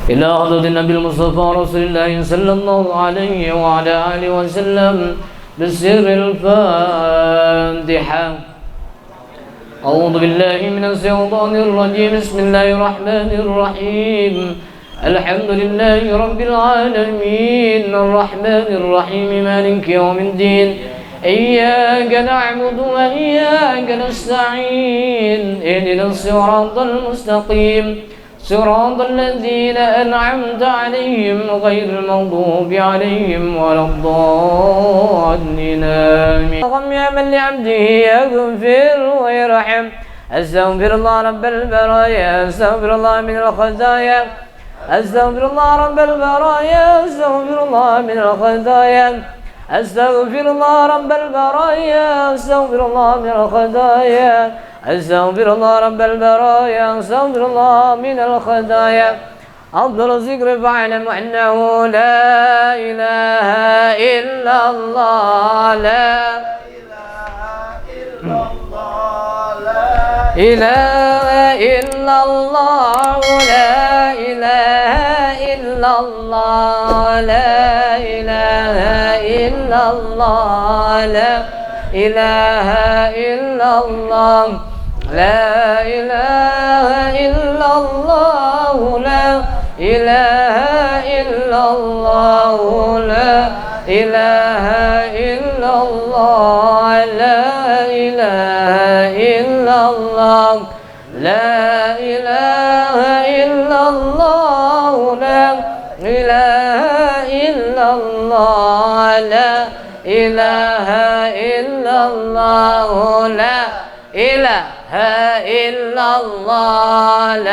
إلى حضرة النبي المصطفى رسول الله صلى الله عليه وعلى آله وسلم بالسر الفاتحة. أعوذ بالله من الشيطان الرجيم. بسم الله الرحمن الرحيم. الحمد لله رب العالمين الرحمن الرحيم مالك يوم الدين. إياك نعبد وإياك نستعين. اهدنا الصراط المستقيم صراط الذين أنعمت عليهم غير المغضوب عليهم ولا الضالين آمين. يا من لعبده يغفر ويرحم. أستغفر الله رب البرايا أستغفر الله من الخطايا أستغفر الله رب البرايا أستغفر الله من الخطايا أستغفر الله رب البرايا أستغفر الله من الخطايا أستغفر الله رب البرايا أستغفر الله من الخطايا. أفضل الذكر فاعلم أنه لا إله إلا الله لا إله إلا الله لا إله إلا الله لا إله إلا الله لا إله إلا الله لا إله إلا الله لا إله إلا الله لا إله إلا الله لا إله إلا الله لا إله إلا الله لا إله إلا الله لا إله إلا الله لا إله إلا الله لا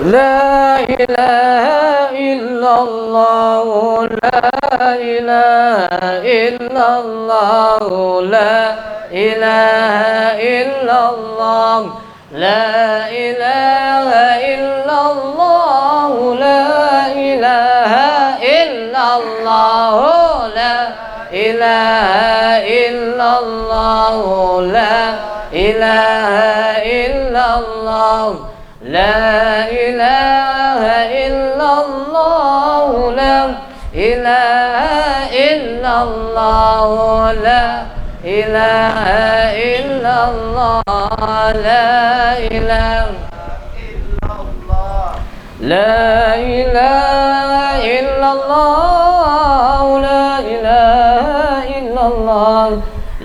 لا إله إلا الله لا إله إلا الله لا إله إلا الله لا إله إلا الله لا إله إلا الله لا إله إلا الله لا إله إلا الله لا إله إلا الله لا إله إلا الله لا إله إلا الله لا إله لا إله إلا الله لا إله إلا الله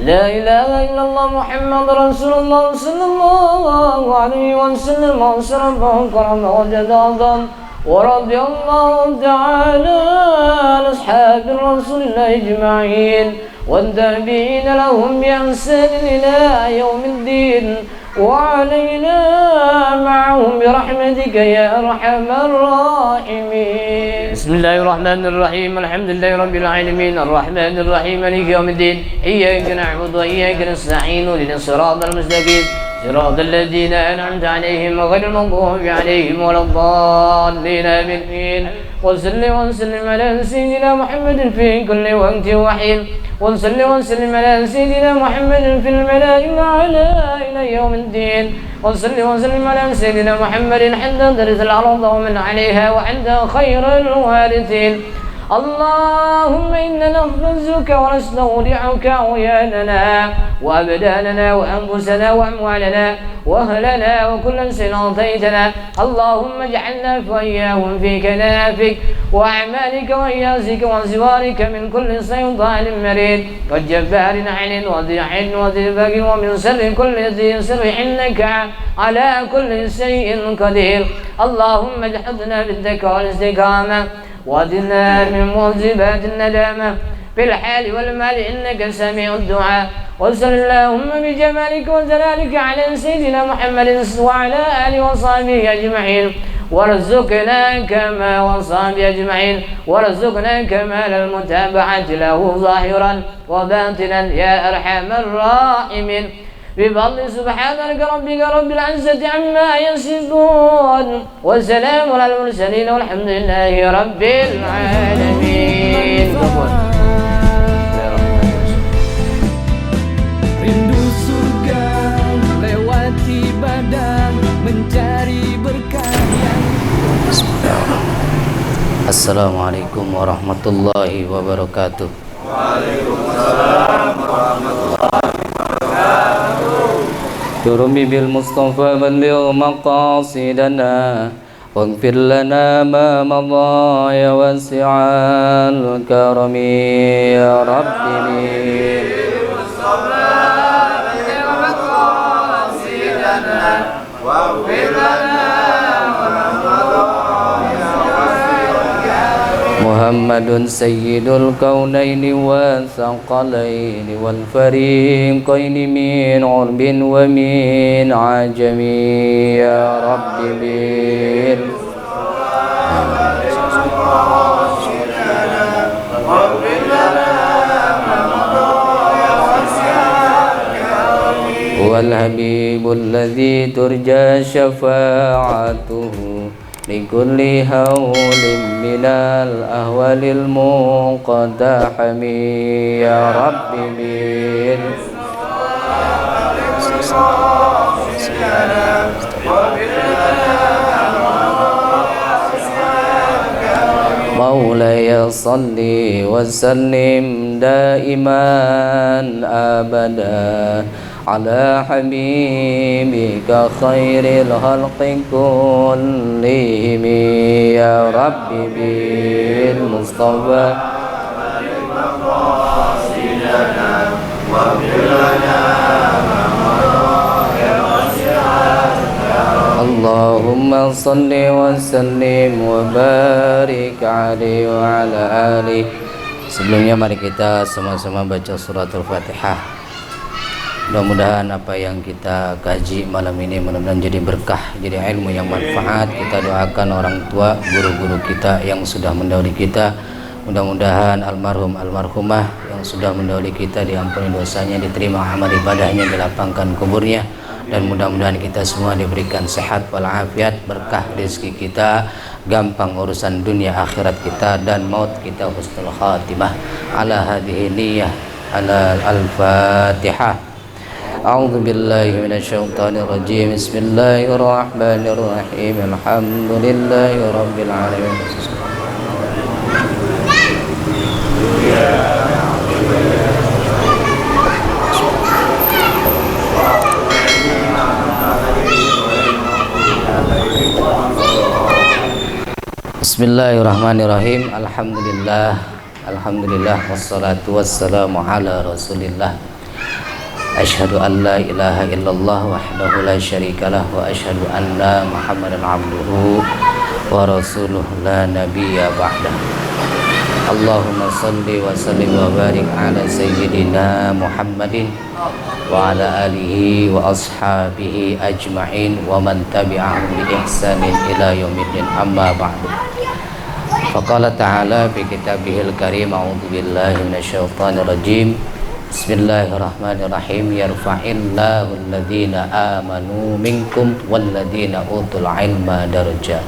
لا إله إلا الله محمد رسول الله صلى الله عليه وسلم وشرف وكرم وجد عظم ورضي الله تعالى عن أصحاب رسول الله أجمعين والتابعين لهم بإحسان إلى يوم الدين وعلينا معهم برحمتك يا أرحم الراحمين. بسم الله الرحمن الرحيم. الحمد لله رب العالمين الرحمن الرحيم مالك يوم الدين. إياك نعبد وإياك نستعين اهدنا الصراط المستقيم صراط الذين أنعمت عليهم غير المغضوب عليهم ولا الضالين آمين. وصل وسلم على سيدنا محمد في كل وقت وحين وصل وسلم على سيدنا محمد في الملائكة الأعلى إلى يوم الدين وصل وسلم على سيدنا محمد حتى ترث الأرض ومن عليها وعند خير الوارثين. اللهم إنا نحفظك ونستودعك عيالنا وأبداننا وأنفسنا وأموالنا وأهلنا وكل شيء أعطيتنا. اللهم اجعلنا وإياهم في كنافك وأعمالك وإياسك وأزوارك من كل شيطان مريد والجبار عنين وضيع وذي بغي ومن شر كل ذي سر إنك على كل شيء قدير. اللهم اجعلنا بالذكر والاستقامة وأدنا من موجبات الندامة في الحال والمال إنك سميع الدعاء. وصل اللهم بجمالك وجلالك على سيدنا محمد وعلى آله وصحبه أجمعين وارزقنا كما وصحبه أجمعين وارزقنا كمال المتابعة له ظاهرا وباطنا يا أرحم الراحمين. بفضل سبحانك ربك رب العزة عما يصفون وسلام على المرسلين والحمد لله رب العالمين. Rindu surga lewati badan mencari berkah yang Assalamualaikum warahmatullahi wabarakatuh. Waalaikumsalam warahmatullahi wabarakatuh. Turumi bil Mustafa balligh maqasidana waghfir lana ma madha ya wasi'al karami ya rabbi. Muhammadun sayyidul kaunaini wa thaqalaini wal fariqaini min urbin wa min ajami ya rabbi bil wal habibul ladzi turja syafa'atuhu likulli hawlin minal ahwalil muqaddahami ya rabbi bil Maulaya salli wa sallim daiman abada ala habibika khairil khalqi kullihim ya rabbi bil mustafa Allahumma salli wa sallim wa barik alaihi wa ala alihi. Sebelumnya mari kita sama-sama baca surat Al-Fatihah. Mudah-mudahan apa yang kita kaji malam ini mudah-mudahan jadi berkah, jadi ilmu yang manfaat. Kita doakan orang tua, guru-guru kita yang sudah mendahului kita. Mudah-mudahan almarhum almarhumah yang sudah mendahului kita diampuni dosanya, diterima amal ibadahnya, dilapangkan kuburnya, dan mudah-mudahan kita semua diberikan sehat walafiat, berkah rezeki kita, gampang urusan dunia akhirat kita, dan maut kita husnul khatimah. Ala hadhihi niyyah ala al-Fatihah. A'udzu billahi minasyaitonir rajim. Bismillahirrahmanirrahim. Alhamdulillahi rabbil alamin. Bismillahirrahmanirrahim. Alhamdulillah wassalatu wassalamu ala Rasulillah. Asyhadu an la ilaha illallah wahdahu la syarikalah wa asyhadu anna Muhammadan abduhu wa rasuluh la nabiyya ba'dah. Allahumma salli wa sallim wa barik ala sayyidina Muhammadin wa ala alihi wa ashabihi ajma'in wa man tabi'ahum bi ihsanin ila yaumiddin, amma ba'du. Faqala ta'ala fi kitabihil karim, a'udzu billahi minasyaitonir rajim. Bismillahirrahmanirrahim. Yarfa'illahu alladhina amanu minkum walladhina utul ilma darajat.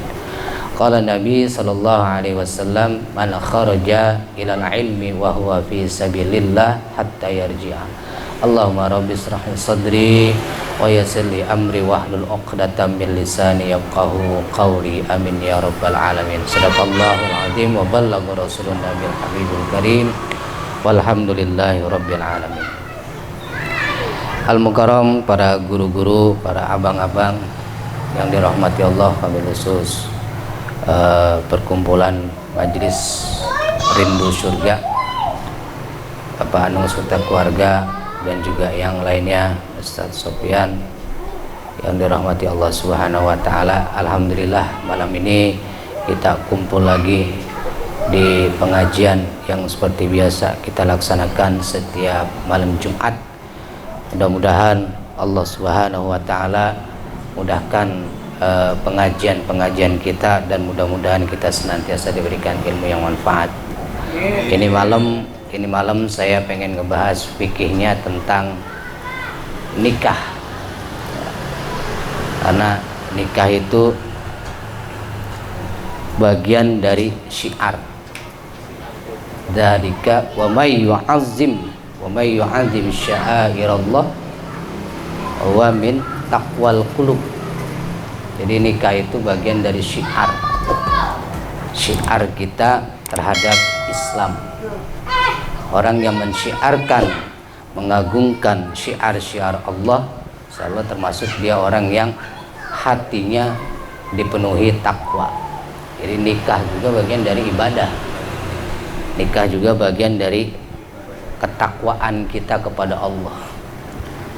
Qala Nabi sallallahu alaihi wasallam, man kharaja ilal ilmi wa huwa fi sabilillah hatta yarji'a. Allahumma rabbi israh li sadri wa yassir li amri wahlul 'uqdatam min lisani yafqahu qawli. Amin ya rabbal alamin. Shadaqallahul azim wa ballagha rasulun nabiyil habibul karim. Walhamdulillahi rabbil alamin. Al-Mukarram, para guru-guru, para abang-abang yang dirahmati Allah, wabil khusus perkumpulan Majelis Rindu Surga, Bapak Anu serta keluarga, dan juga yang lainnya, Ustaz Sofyan yang dirahmati Allah Subhanahu wa taala. Alhamdulillah malam ini kita kumpul lagi di pengajian yang seperti biasa kita laksanakan setiap malam Jumat. Mudah-mudahan Allah Subhanahu wa taala mudahkan pengajian-pengajian kita, dan mudah-mudahan kita senantiasa diberikan ilmu yang manfaat. Ini malam saya pengen ngebahas fikihnya tentang nikah, karena nikah itu bagian dari syiar. Dzalika wa may yu'azzim sya'airallah wa min taqwal qulub. Jadi nikah itu bagian dari syiar kita terhadap Islam. Orang yang mensyiarkan, mengagungkan syiar-syiar Allah, insyaallah termasuk dia orang yang hatinya dipenuhi takwa. Jadi nikah juga bagian dari ibadah. Nikah juga bagian dari ketakwaan kita kepada Allah.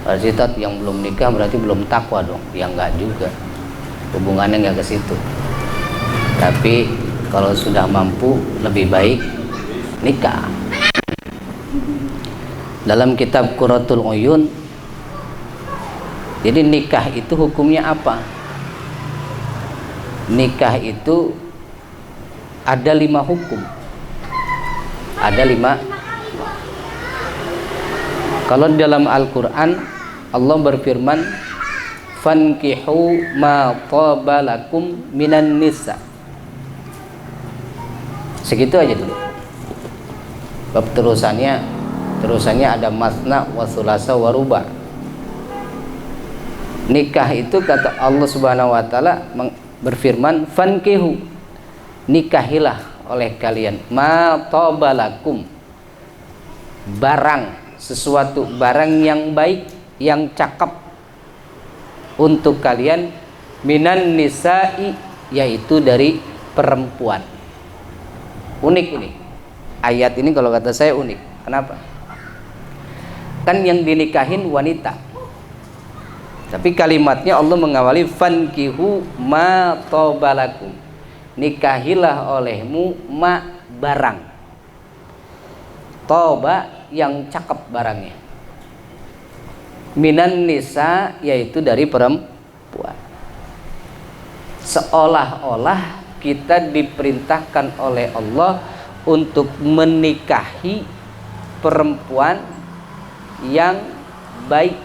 Berarti yang belum nikah berarti belum takwa dong? Ya enggak juga. Hubungannya enggak ke situ. Tapi kalau sudah mampu lebih baik nikah. Dalam kitab Qurratul Uyun, jadi nikah itu hukumnya apa? Nikah itu ada 5 hukum. Ada 5. Kalau dalam Al-Quran Allah berfirman, fankihu ma taba lakum minan nisa. Segitu aja dulu. Bab terusannya ada masna wa sulasa wa ruba. Nikah itu kata Allah Subhanahu wa taala berfirman, fankihu, nikahilah oleh kalian ma taba lakum, sesuatu barang yang baik, yang cakep untuk kalian, minan nisa'i, yaitu dari perempuan. Unik ini ayat ini, kalau kata saya unik. Kenapa? Kan yang dinikahin wanita, tapi kalimatnya Allah mengawali fankihu ma tobalakum, nikahilah olehmu ma barang, toba yang cakep barangnya, minan nisa yaitu dari perempuan. Seolah-olah kita diperintahkan oleh Allah untuk menikahi perempuan yang baik,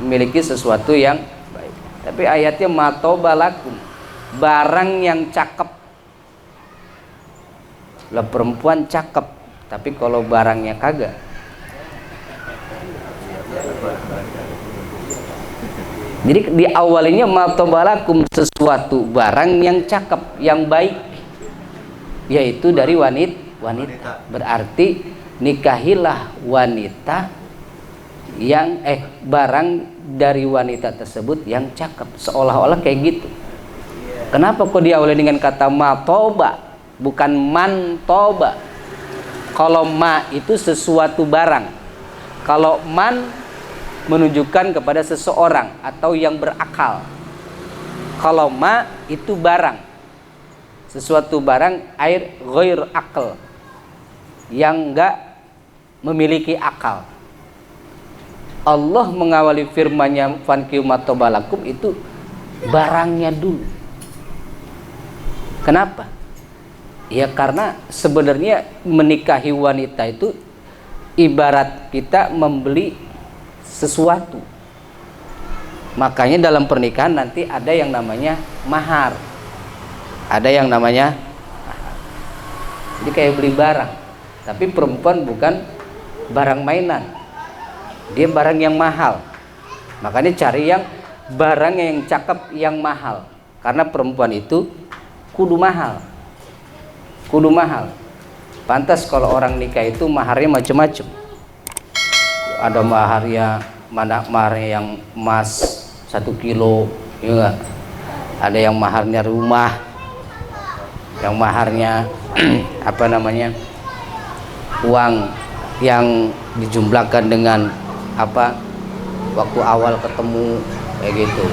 memiliki sesuatu yang baik. Tapi ayatnya matobalakum, barang yang cakep. Lah perempuan cakep, tapi kalau barangnya kagak. Jadi diawalinya matobalakum, sesuatu barang yang cakep, yang baik, yaitu dari wanita. Berarti nikahilah wanita yang barang dari wanita tersebut yang cakep. Seolah-olah kayak gitu. Kenapa kok diawali dengan kata matoba bukan mantoba? Kalau ma itu sesuatu barang, kalau man menunjukkan kepada seseorang atau yang berakal. Kalau ma itu barang, sesuatu barang air ghair akal, yang enggak memiliki akal. Allah mengawali firman-Nya fankihu ma tobalakum itu barangnya dulu. Kenapa? Ya karena sebenarnya menikahi wanita itu ibarat kita membeli sesuatu. Makanya dalam pernikahan nanti ada yang namanya mahar. Ada yang namanya mahar. Jadi kayak beli barang. Tapi perempuan bukan barang mainan. Dia barang yang mahal. Makanya cari yang barang yang cakep, yang mahal. Karena perempuan itu kudu mahal. Kudu mahal. Pantas kalau orang nikah itu maharnya macam-macam. Ada maharnya, maharnya yang emas 1 kilo, ya enggak? Ada yang maharnya rumah, yang maharnya uang yang dijumlahkan dengan waktu awal ketemu, kayak gitu.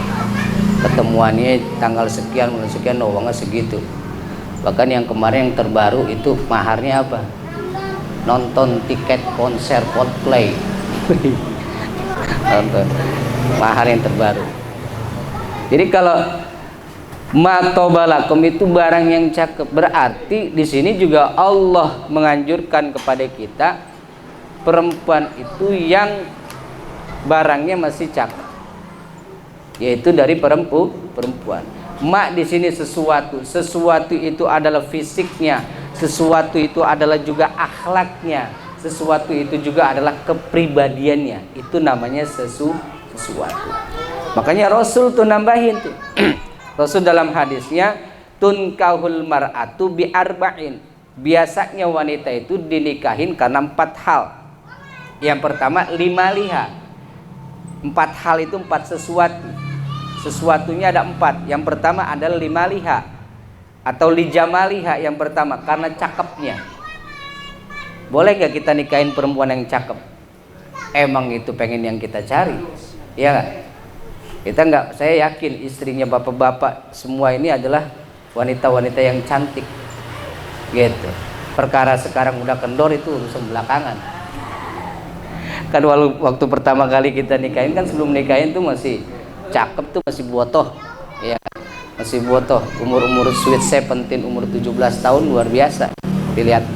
Ketemuannya tanggal sekian, bulan sekian, uangnya segitu. Bahkan yang kemarin yang terbaru itu maharnya apa? Nonton tiket konser Coldplay. Nonton. Mahar yang terbaru. Jadi kalau matobalakum itu barang yang cakep, berarti di sini juga Allah menganjurkan kepada kita perempuan itu yang barangnya masih cakep, yaitu dari perempuan. Mak di sini sesuatu itu adalah fisiknya, sesuatu itu adalah juga akhlaknya, sesuatu itu juga adalah kepribadiannya. Itu namanya sesuatu. Makanya Rasul tuh nambahin tuh Rasul dalam hadisnya, tunkahul mar'atu bi arba'in. Biasanya wanita itu dinikahin karena 4 hal. Yang pertama, 5 liha. 4 hal itu 4 sesuatu. Sesuatunya ada 4. Yang pertama adalah 5 liha atau lijamaliha. Yang pertama karena cakepnya. Boleh gak kita nikahin perempuan yang cakep? Emang itu pengen yang kita cari, ya gak? Kita nggak, saya yakin istrinya bapak-bapak semua ini adalah wanita-wanita yang cantik, gitu. Perkara sekarang udah kendor itu urusan belakangan. Kan waktu pertama kali kita nikahin kan, sebelum nikahin tuh masih cakep tuh, masih botoh, ya, masih botoh. Umur sweet 17, umur 17 tahun luar biasa dilihat.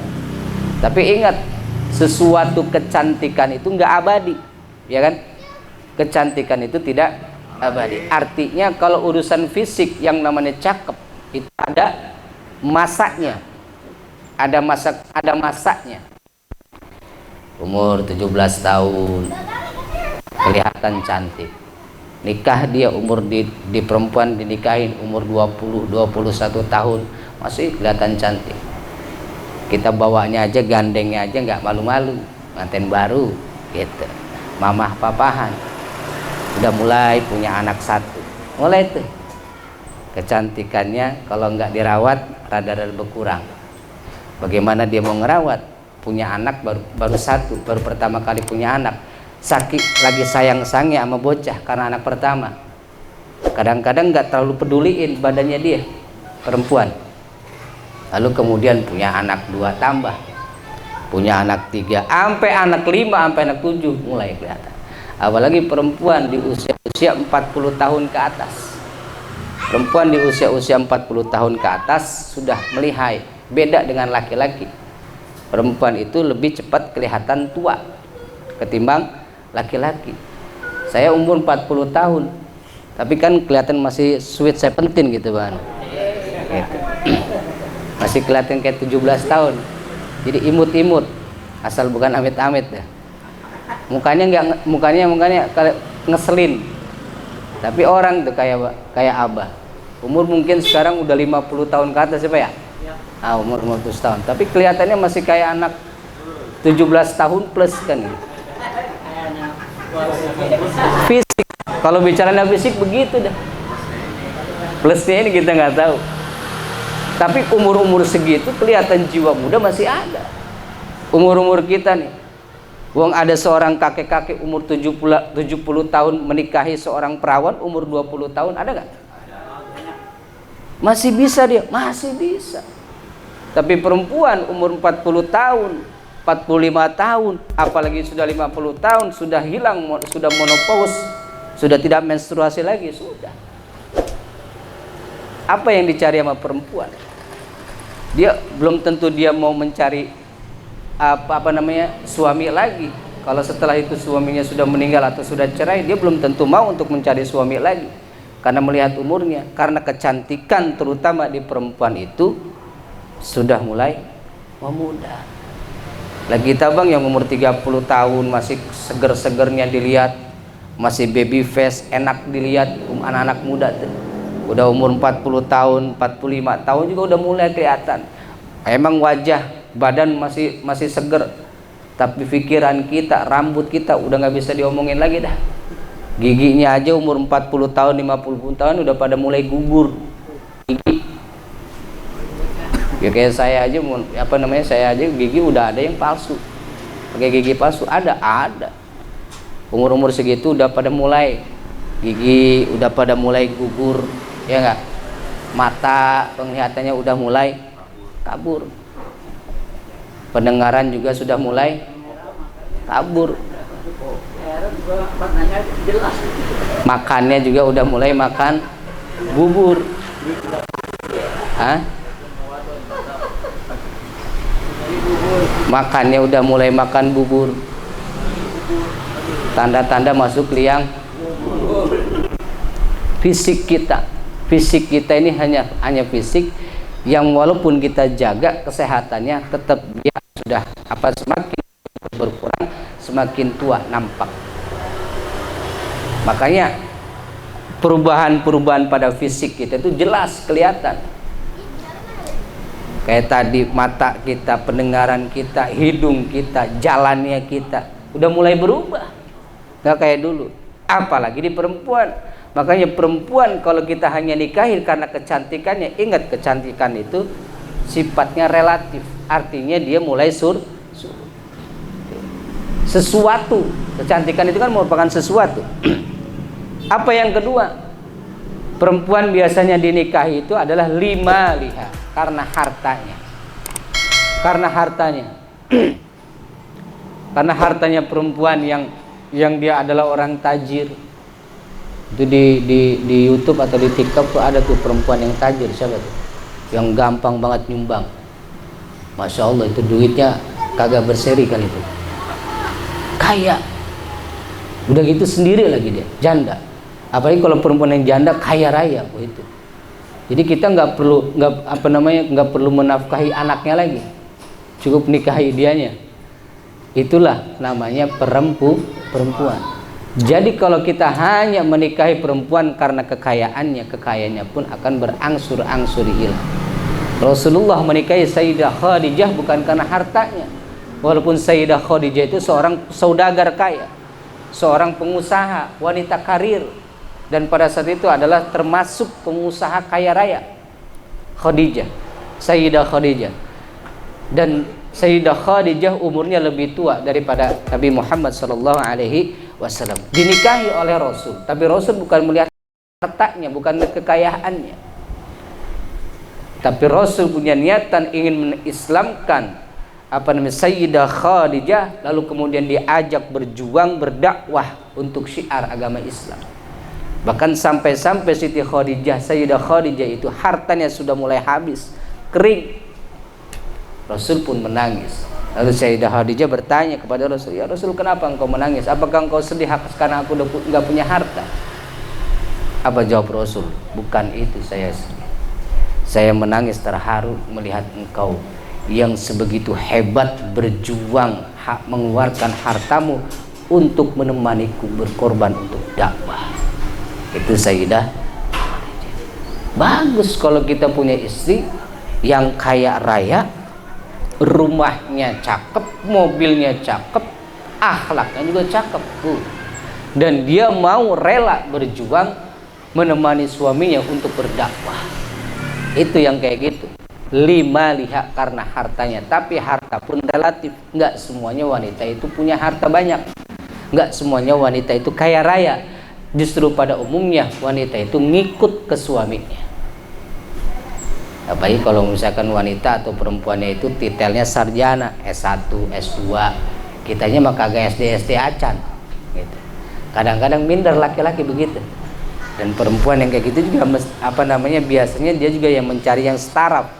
Tapi ingat, sesuatu kecantikan itu nggak abadi, ya kan? Kecantikan itu tidak abadi. Artinya kalau urusan fisik yang namanya cakep itu ada masanya, ada masanya. Umur 17 tahun kelihatan cantik, nikah dia umur di perempuan dinikahin umur 20-21 tahun masih kelihatan cantik. Kita bawanya aja, gandengnya aja nggak malu-malu, manten baru gitu, mamah papahan, udah mulai punya anak 1, mulai tuh kecantikannya kalau nggak dirawat rada-rada berkurang. Bagaimana dia mau ngerawat? Punya anak baru 1, baru pertama kali punya anak, sakit lagi sayang-sayangnya sama bocah karena anak pertama. Kadang-kadang nggak terlalu peduliin badannya dia, perempuan. Lalu kemudian punya anak 2 tambah, punya anak 3, sampai anak 5, sampai anak 7 mulai kelihatan. Apalagi perempuan di usia 40 tahun ke atas. Perempuan di usia 40 tahun ke atas sudah melihai. Beda dengan laki-laki. Perempuan itu lebih cepat kelihatan tua ketimbang laki-laki. Saya umur 40 tahun, tapi kan kelihatan masih sweet 17 gitu, Bang. Gitu. Masih kelihatan kayak 17 tahun. Jadi imut-imut, asal bukan amit-amit ya. Mukanya ngeselin. Tapi orang tuh kayak abah. Umur mungkin sekarang udah 50 tahun ke atas, siapa ya? Umur 50 tahun. Tapi kelihatannya masih kayak anak 17 tahun plus kan gitu. Fisik. Kalau bicaranya fisik begitu dah. Plusnya ini kita nggak tahu. Tapi umur-umur segitu kelihatan jiwa muda masih ada. Umur-umur kita nih. Wong ada seorang kakek-kakek umur 70 tahun menikahi seorang perawan umur 20 tahun, ada nggak? Masih bisa dia, masih bisa. Tapi perempuan umur 40 tahun, 45 tahun, apalagi sudah 50 tahun, sudah hilang, sudah menopause, sudah tidak menstruasi lagi, sudah. Apa yang dicari sama perempuan? Dia belum tentu dia mau mencari suami lagi. Kalau setelah itu suaminya sudah meninggal atau sudah cerai, dia belum tentu mau untuk mencari suami lagi. Karena melihat umurnya, karena kecantikan terutama di perempuan itu sudah mulai memudar. Lagi kita bang yang umur 30 tahun masih seger-segernya dilihat, masih baby face, enak dilihat, anak-anak muda tuh. Udah umur 40 tahun, 45 tahun juga udah mulai kelihatan. Emang wajah, badan masih seger, tapi pikiran kita, rambut kita udah nggak bisa diomongin lagi dah. Giginya aja umur 40 tahun, 50 tahun udah pada mulai gugur gigi. Ya kayak saya aja, saya aja gigi udah ada yang palsu. Pakai gigi palsu ada. Umur-umur segitu udah pada mulai gigi udah pada mulai gugur, ya enggak? Mata penglihatannya udah mulai kabur. Pendengaran juga sudah mulai kabur. Makannya juga udah mulai makan bubur. Makannya udah mulai makan bubur. Tanda-tanda masuk liang. Fisik kita ini hanya fisik yang walaupun kita jaga kesehatannya tetap dia sudah semakin berkurang, semakin tua nampak. Makanya perubahan-perubahan pada fisik kita itu jelas kelihatan. Kayak tadi mata kita, pendengaran kita, hidung kita, jalannya kita udah mulai berubah, nggak kayak dulu. Apalagi di perempuan. Makanya perempuan kalau kita hanya nikahin karena kecantikannya, ingat kecantikan itu sifatnya relatif. Artinya dia mulai sesuatu. Kecantikan itu kan merupakan sesuatu. Apa yang kedua? Perempuan biasanya dinikahi itu adalah 5 liha, karena hartanya. Karena hartanya. Karena hartanya perempuan yang dia adalah orang tajir. Itu di YouTube atau di TikTok tuh ada tuh perempuan yang tajir, siapa tuh? Yang gampang banget nyumbang. Masya Allah, itu duitnya kagak berseri kan itu. Kaya. Udah gitu sendiri lagi dia, janda. Apalagi kalau perempuan yang janda kaya raya itu. Jadi kita nggak perlu menafkahi anaknya lagi. Cukup nikahi dianya. Itulah namanya perempuan. Jadi kalau kita hanya menikahi perempuan karena kekayaannya pun akan berangsur-angsur hilang. Rasulullah menikahi Sayyidah Khadijah bukan karena hartanya. Walaupun Sayyidah Khadijah itu seorang saudagar kaya, seorang pengusaha, wanita karir, dan pada saat itu adalah termasuk pengusaha kaya raya. Sayyidah Khadijah. Dan Sayyidah Khadijah umurnya lebih tua daripada Nabi Muhammad SAW. Dinikahi oleh Rasul, tapi Rasul bukan melihat hartanya, bukan kekayaannya, tapi Rasul punya niatan ingin mengislamkan Sayyidah Khadijah, lalu kemudian diajak berjuang berdakwah untuk syiar agama Islam. Bahkan sampai-sampai Siti Khadijah, Sayyidah Khadijah itu hartanya sudah mulai habis, kering. Rasul pun menangis. Lalu Sayyidah Khadijah bertanya kepada Rasul, "Ya Rasul, kenapa engkau menangis? Apakah engkau sedih karena aku enggak punya harta?" Apa jawab Rasul? "Bukan itu saya sedih. Saya menangis terharu melihat engkau yang sebegitu hebat berjuang mengeluarkan hartamu untuk menemaniku berkorban untuk dakwah." Itu Sayyidah Khadijah. Bagus kalau kita punya istri yang kaya raya, rumahnya cakep, mobilnya cakep, akhlaknya juga cakep, dan dia mau rela berjuang menemani suaminya untuk berdakwah. Itu yang kayak gitu. 5 liha karena hartanya, tapi harta pun relatif. Enggak semuanya wanita itu punya harta banyak, enggak semuanya wanita itu kaya raya. Justru pada umumnya wanita itu ngikut ke suaminya. Apalagi kalau misalkan wanita atau perempuannya itu titelnya sarjana, S1, S2, kitanya mah kagak SD acan gitu. Kadang-kadang minder laki-laki begitu. Dan perempuan yang kayak gitu juga biasanya dia juga yang mencari yang setara.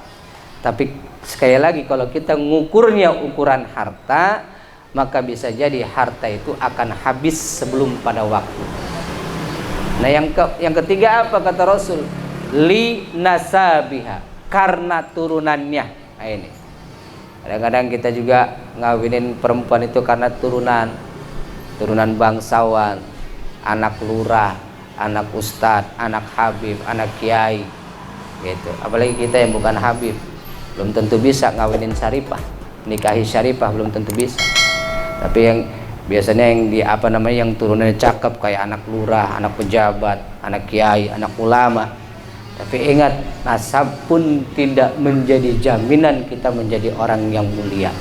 Tapi sekali lagi kalau kita ngukurnya ukuran harta, maka bisa jadi harta itu akan habis sebelum pada waktu. Nah, yang ketiga apa kata Rasul? Li nasabiha, karena turunannya. Nah, ini kadang-kadang kita juga ngawinin perempuan itu karena turunan bangsawan, anak lurah, anak ustadz, anak habib, anak kiai gitu. Apalagi kita yang bukan habib, belum tentu bisa ngawinin syarifah, nikahi syarifah belum tentu bisa. Tapi yang biasanya yang turunannya cakep kayak anak lurah, anak pejabat, anak kiai, anak ulama. Tapi ingat, nasab pun tidak menjadi jaminan kita menjadi orang yang mulia.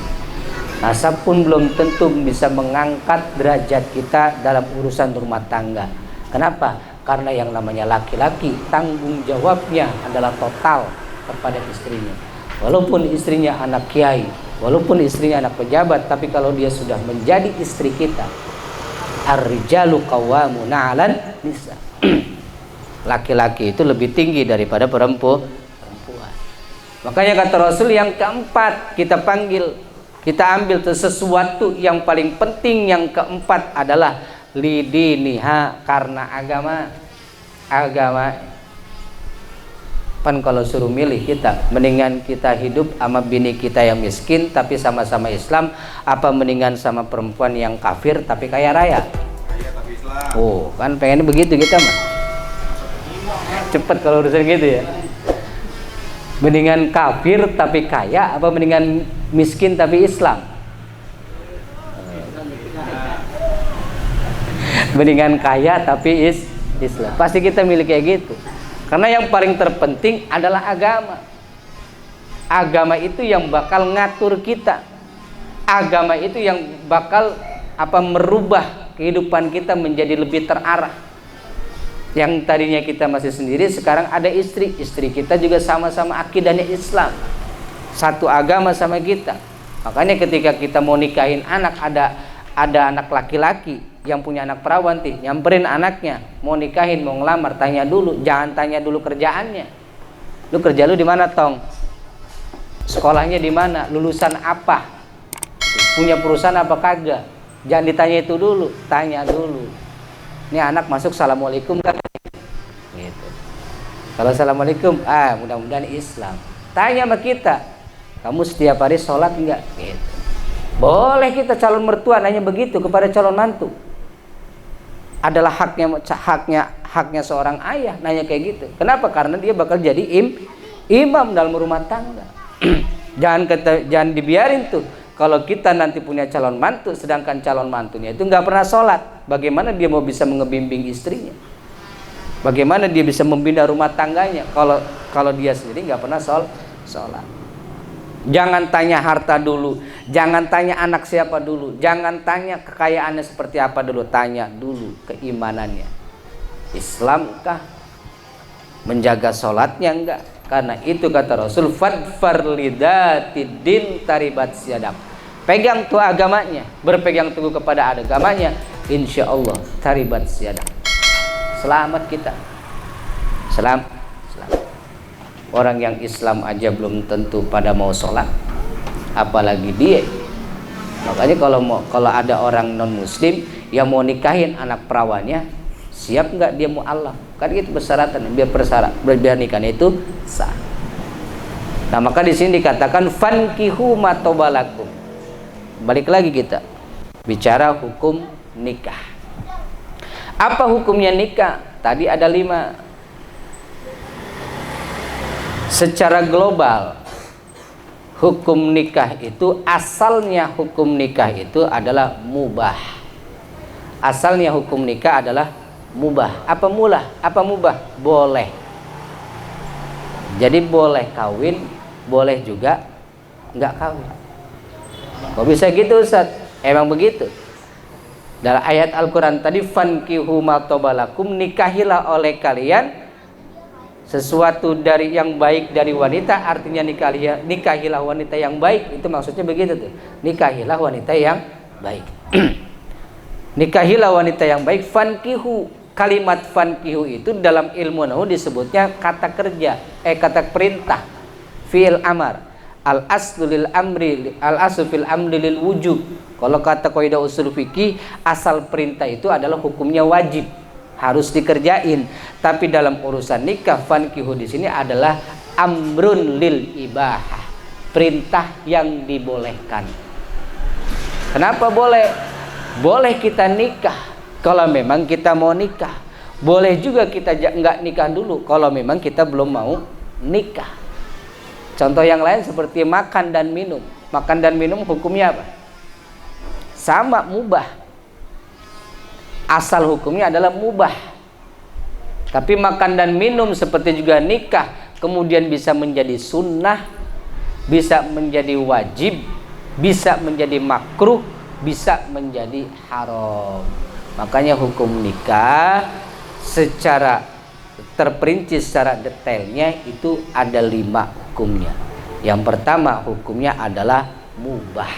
Nasab pun belum tentu bisa mengangkat derajat kita dalam urusan rumah tangga. Kenapa? Karena yang namanya laki-laki, tanggung jawabnya adalah total kepada istrinya. Walaupun istrinya anak kiai, walaupun istrinya anak pejabat, tapi kalau dia sudah menjadi istri kita, ar-rijalu qawwamuna 'alan nisa. Laki-laki itu lebih tinggi daripada perempuan. Makanya kata Rasul yang keempat kita panggil, kita ambil sesuatu yang paling penting. Yang keempat adalah lidiniha, karena agama. Pan kalau suruh milih kita, mendingan kita hidup sama bini kita yang miskin tapi sama-sama Islam, apa mendingan sama perempuan yang kafir tapi kaya raya? Kaya tapi Islam. Oh, kan pengennya begitu kita mah. cepet kalau urusan gitu ya. Mendingan kafir tapi kaya apa mendingan miskin tapi Islam? Mendingan kaya tapi Islam. Pasti kita milih kayak gitu. Karena yang paling terpenting adalah agama. Agama itu yang bakal ngatur kita. Agama itu yang bakal merubah kehidupan kita menjadi lebih terarah. Yang tadinya kita masih sendiri, sekarang ada istri kita juga sama-sama akidahnya Islam, satu agama sama kita. Makanya ketika kita mau nikahin anak, ada anak laki-laki yang punya anak perawan, nyamperin anaknya, mau nikahin, mau ngelamar, tanya dulu, jangan tanya dulu kerjaannya. Lu kerja lu di mana, Tong? Sekolahnya di mana? Lulusan apa? Punya perusahaan apa kagak? Jangan ditanya itu dulu, tanya dulu. Ini anak masuk assalamualaikum kan? Gitu. Kalau assalamualaikum, mudah-mudahan Islam. Tanya sama kita, kamu setiap hari sholat enggak? Gitu. Boleh kita calon mertua nanya begitu kepada calon mantu. Adalah haknya seorang ayah nanya kayak gitu. Kenapa? Karena dia bakal jadi imam dalam rumah tangga. Jangan dibiarin tuh. Kalau kita nanti punya calon mantu, sedangkan calon mantunya itu nggak pernah sholat, bagaimana dia mau bisa mengebimbing istrinya? Bagaimana dia bisa membina rumah tangganya kalau dia sendiri nggak pernah sholat? Jangan tanya harta dulu, jangan tanya anak siapa dulu, jangan tanya kekayaannya seperti apa dulu, tanya dulu keimanannya. Islamkah? Menjaga sholatnya enggak? Karena itu kata Rasul, fadfar lidatid taribat siadak. Pegang tuh agamanya, berpegang teguh kepada agamanya, insya Allah taribat siadak. Selamat kita. Selamat. Orang yang Islam aja belum tentu pada mau sholat, apalagi dia. Makanya kalau ada orang non muslim yang mau nikahin anak perawannya, siap nggak dia mu'alaf? Kan itu persyaratan, biar nikahnya itu sah. Nah maka di sini dikatakan fankihu matobalakum. Balik lagi kita bicara hukum nikah. Apa hukumnya nikah? Tadi ada 5. Secara global hukum nikah itu, asalnya hukum nikah itu adalah mubah. Asalnya hukum nikah adalah mubah. Apa mulah? Apa mubah? Boleh. Jadi boleh kawin, boleh juga nggak kawin. Kok bisa gitu, Ustaz? Emang begitu. Dalam ayat Al-Quran tadi, fankihu matobalakum, nikahilah oleh kalian sesuatu dari yang baik dari wanita. Artinya nikahilah wanita yang baik. Itu maksudnya begitu tuh. Nikahilah wanita yang baik. Nikahilah wanita yang baik. Fankihu, kalimat fankihu itu dalam ilmu nahwu disebutnya kata kerja, kata perintah, fi'il amar. Al aslu lil amri, al aslu fil amri lil wujub. Kalau kata kaidah usul fikih, asal perintah itu adalah hukumnya wajib, harus dikerjain. Tapi dalam urusan nikah, fankihu di sini adalah amrun lil ibahah, perintah yang dibolehkan. Kenapa boleh? Boleh kita nikah kalau memang kita mau nikah. Boleh juga kita nggak nikah dulu kalau memang kita belum mau nikah. Contoh yang lain seperti makan dan minum. Makan dan minum hukumnya apa? Sama, mubah. Asal hukumnya adalah mubah. Tapi makan dan minum seperti juga nikah kemudian bisa menjadi sunnah, bisa menjadi wajib, bisa menjadi makruh, bisa menjadi haram. Makanya hukum nikah secara terperinci, secara detailnya itu ada 5 hukumnya. Yang pertama hukumnya adalah mubah,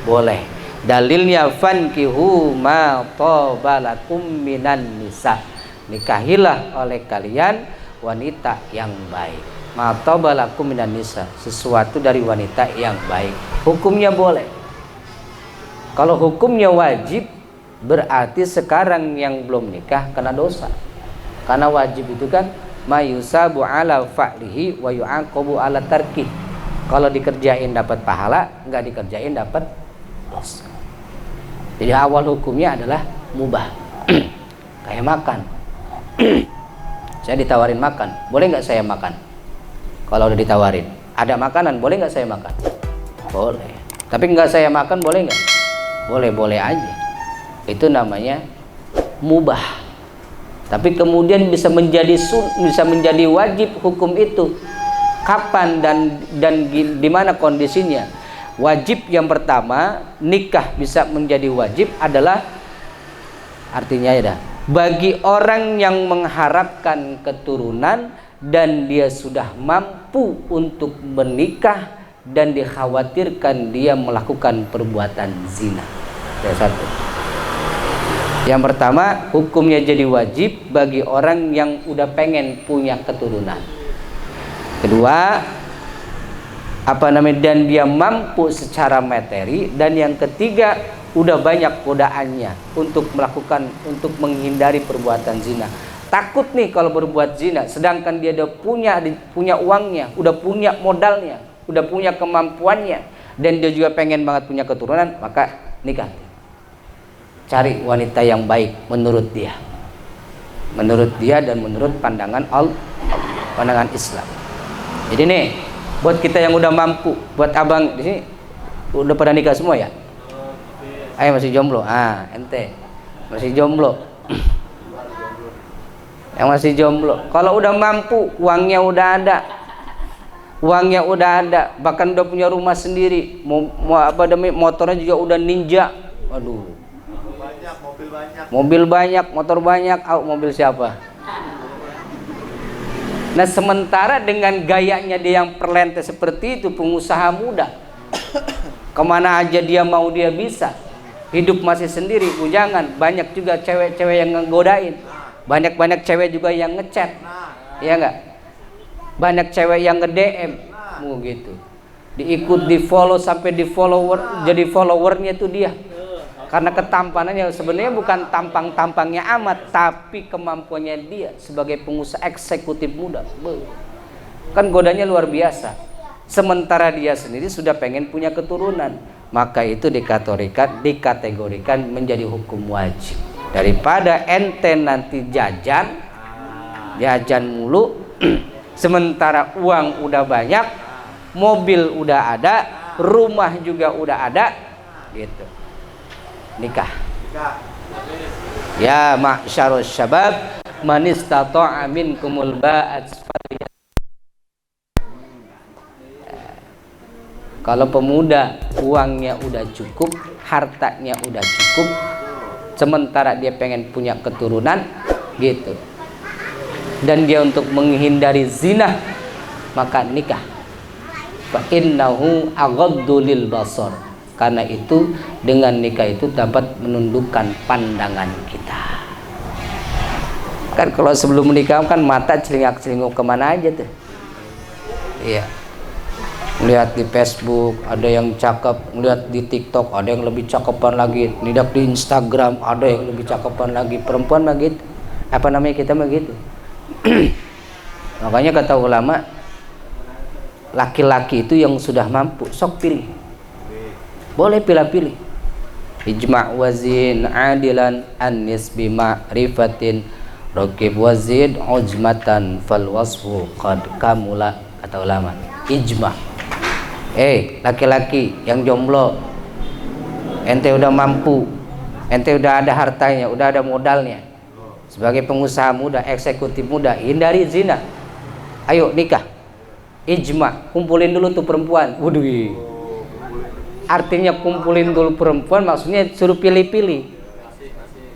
boleh. Dalilnya fankihu ma tobalakum minan nisa, nikahilah oleh kalian wanita yang baik. Ma tobalakum minan nisa, sesuatu dari wanita yang baik. Hukumnya boleh. Kalau hukumnya wajib, berarti sekarang yang belum nikah kena dosa. Karena wajib itu kan mayusabu ala fa'lihi wa yu'aqabu ala tarki. Kalau dikerjain dapat pahala, nggak dikerjain dapat dosa. Jadi awal hukumnya adalah mubah. Kayak makan. Saya ditawarin makan, boleh nggak saya makan? Kalau udah ditawarin, ada makanan, boleh nggak saya makan? Boleh. Tapi nggak saya makan, boleh nggak? Boleh-boleh aja. Itu namanya mubah. Tapi kemudian bisa menjadi wajib hukum itu. Kapan dan di mana kondisinya? Wajib yang pertama, nikah bisa menjadi wajib adalah artinya ya, bagi orang yang mengharapkan keturunan dan dia sudah mampu untuk menikah dan dikhawatirkan dia melakukan perbuatan zina. Yang satu. Yang pertama, hukumnya jadi wajib bagi orang yang udah pengen punya keturunan. Kedua, dan dia mampu secara materi. Dan yang ketiga, udah banyak godaannya untuk menghindari perbuatan zina. Takut nih kalau berbuat zina, sedangkan dia udah punya uangnya, udah punya modalnya, udah punya kemampuannya, dan dia juga pengen banget punya keturunan, maka nikah. Cari wanita yang baik menurut dia dan menurut pandangan Islam. Jadi nih, buat kita yang udah mampu, buat abang di sini udah pada nikah semua ya? Ayo masih jomblo, ente masih jomblo. Yang masih jomblo, kalau udah mampu, uangnya udah ada, bahkan udah punya rumah sendiri, motornya juga udah ninja. Waduh, mobil banyak, motor banyak. Mobil siapa? Nah, sementara dengan gayanya dia yang perlente seperti itu, pengusaha muda, kemana aja dia mau dia bisa, hidup masih sendiri, bujangan, banyak juga cewek-cewek yang ngegodain. Banyak cewek juga yang ngechat, ya enggak? Banyak cewek yang nge-DM, gitu. Diikut, di follow sampai di follower, jadi followernya itu dia. Karena ketampanannya sebenarnya bukan tampangnya amat, tapi kemampuannya dia sebagai pengusaha eksekutif muda. Kan godanya luar biasa. Sementara dia sendiri sudah pengen punya keturunan, maka itu dikategorikan menjadi hukum wajib. Daripada ente nanti jajan mulu sementara uang udah banyak, mobil udah ada, rumah juga udah ada, gitu. Nikah. Ya ma'syarus syabab, man istata'a minkumul ba'at. Kalau pemuda uangnya udah cukup, hartanya udah cukup, sementara dia pengen punya keturunan, gitu, dan dia untuk menghindari zina, maka nikah. Fa innahu aghaddu lil basar. Karena itu dengan nikah itu dapat menundukkan pandangan kita. Kan kalau sebelum menikah kan mata celingak-celinguk kemana aja tuh. Iya. Melihat di Facebook ada yang cakep, melihat di TikTok ada yang lebih cakepan lagi, lihat di Instagram ada yang lebih cakepan lagi. Perempuan mah gitu, kita mah gitu. Makanya kata ulama, laki-laki itu yang sudah mampu sok pilih, boleh pilih-pilih. Ijma' wazin adilan anis bima rifatin rokib wazid ujmatan fal wasfu qad kamula. Kata ulama, ijma'. Laki-laki yang jomblo, ente udah mampu, ente udah ada hartanya, udah ada modalnya, sebagai pengusaha muda, eksekutif muda, hindari zina. Ayo nikah. Ijma, kumpulin dulu tuh perempuan. Waduh, artinya kumpulin dulu perempuan, maksudnya suruh pilih-pilih.